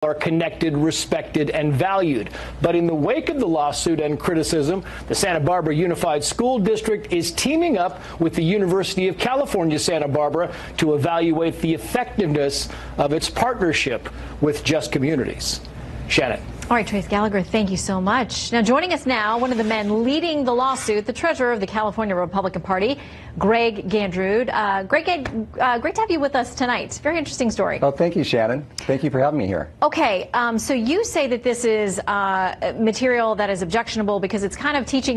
are connected, respected, and valued. But in the wake of the lawsuit and criticism, the Santa Barbara Unified School District is teaming up with the University of California, Santa Barbara to evaluate the effectiveness of its partnership with Just Communities. Shannon. All right, Trace Gallagher, thank you so much. Now, joining us now, one of the men leading the lawsuit, the treasurer of the California Republican Party, Greg Gandrud. Great to have you with us tonight. Very interesting story. Oh, thank you, Shannon. Thank you for having me here. Okay, so you say that this is material that is objectionable because it's kind of teaching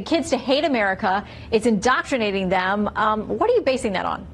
kids to hate America. It's indoctrinating them. What are you basing that on?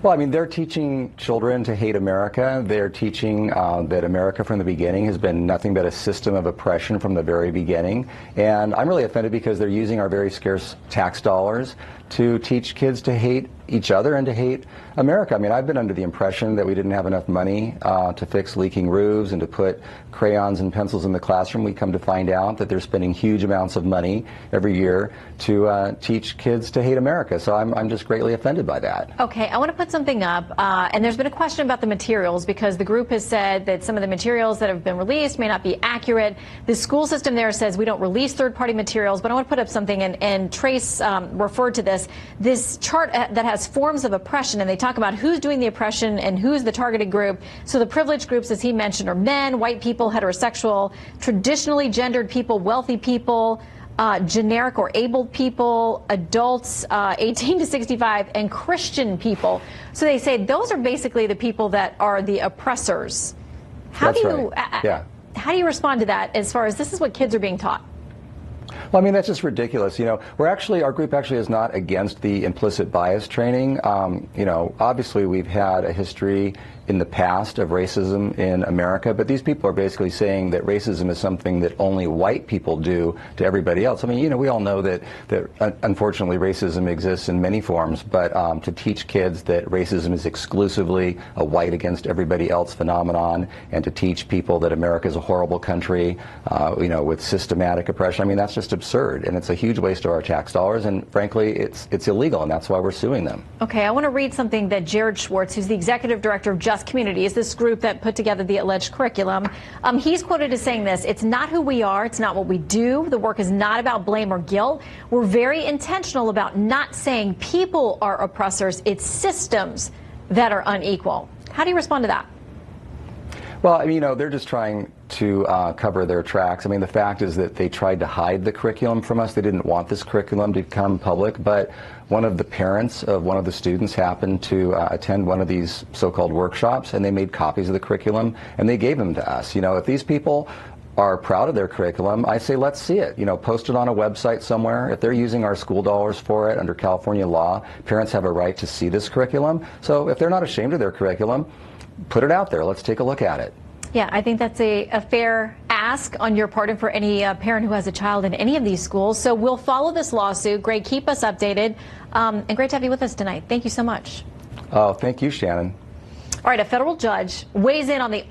Well, I mean, they're teaching children to hate America. They're teaching that America from the beginning has been nothing but a system of oppression from the very beginning. And I'm really offended because they're using our very scarce tax dollars to teach kids to hate each other and to hate America. I mean, I've been under the impression that we didn't have enough money to fix leaking roofs and to put crayons and pencils in the classroom. We come to find out that they're spending huge amounts of money every year to teach kids to hate America. So I'm just greatly offended by that. Okay, I want to put something up, and there's been a question about the materials because the group has said that some of the materials that have been released may not be accurate. The school system there says we don't release third-party materials, but I want to put up something, and Trace referred to this chart that has forms of oppression, and they talk about who's doing the oppression and who's the targeted group. So the privileged groups, as he mentioned, are men, white people, heterosexual, traditionally gendered people, wealthy people, generic or abled people, adults 18 to 65, and Christian people. So they say those are basically the people that are the oppressors. How do you respond to that as far as this is what kids are being taught? Well, I mean, that's just ridiculous. You know, our group actually is not against the implicit bias training. You know, obviously we've had a history in the past of racism in America, but these people are basically saying that racism is something that only white people do to everybody else. I mean, you know, we all know that unfortunately racism exists in many forms, but to teach kids that racism is exclusively a white against everybody else phenomenon, and to teach people that America is a horrible country, you know, with systematic oppression, I mean, that's just absurd, and it's a huge waste of our tax dollars, and frankly, it's illegal, and that's why we're suing them. Okay, I want to read something that Jared Schwartz, who's the executive director of Just Communities, this group that put together the alleged curriculum, he's quoted as saying this: "It's not who we are, it's not what we do. The work is not about blame or guilt. We're very intentional about not saying people are oppressors, it's systems that are unequal." How do you respond to that? Well, I mean, you know, they're just trying to cover their tracks. I mean, the fact is that they tried to hide the curriculum from us. They didn't want this curriculum to become public, but one of the parents of one of the students happened to attend one of these so-called workshops, and they made copies of the curriculum, and they gave them to us. You know, if these people are proud of their curriculum, I say let's see it. You know, post it on a website somewhere. If they're using our school dollars for it under California law, parents have a right to see this curriculum. So if they're not ashamed of their curriculum, put it out there. Let's take a look at it. Yeah, I think that's a fair ask on your part and for any parent who has a child in any of these schools. So we'll follow this lawsuit. Greg, keep us updated. And great to have you with us tonight. Thank you so much. Oh, thank you, Shannon. All right, a federal judge weighs in on the